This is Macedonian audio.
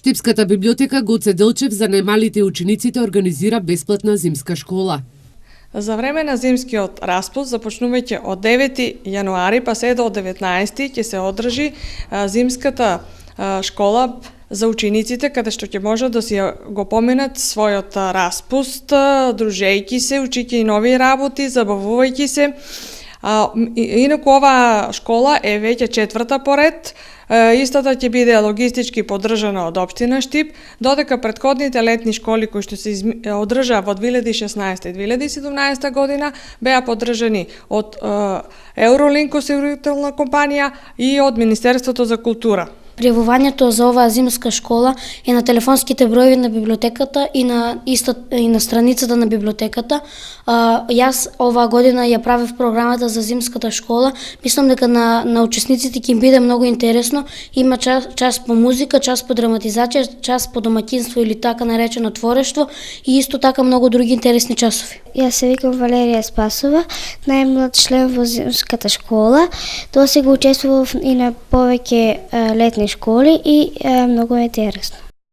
Штипската библиотека Гоце Делчев за најмалите учениците организира бесплатна зимска школа. За време на зимскиот распуст, започнувајќи од 9 јануари па се до 19 ќе се одржи зимската школа за учениците, каде што ќе можат да си го поминат својот распуст, дружејќи се, учијќи нови работи, забавувајќи се. Инаку оваа школа е веќе четврта поред. Истата ќе биде логистички поддржана од општина Штип, додека претходните летни школи кои што се одржаа во 2016 и 2017 година беа поддржани од Евролинк осигурителна компанија и од Министерството за култура. Пријавувањето за оваа зимска школа е на телефонските броеви на библиотеката и на страницата на библиотеката. Јас оваа година ја правев програмата за зимската школа. Мислам дека на учесниците ќе им биде многу интересно. Има час по музика, час по драматизација, час по домаќинство или така наречено творештво и исто така многу други интересни часови. Јас се викам Валерија Спасова, најмлад член во зимската школа. Тоа се го учествував и на повеќе летни школи и многу е интересно.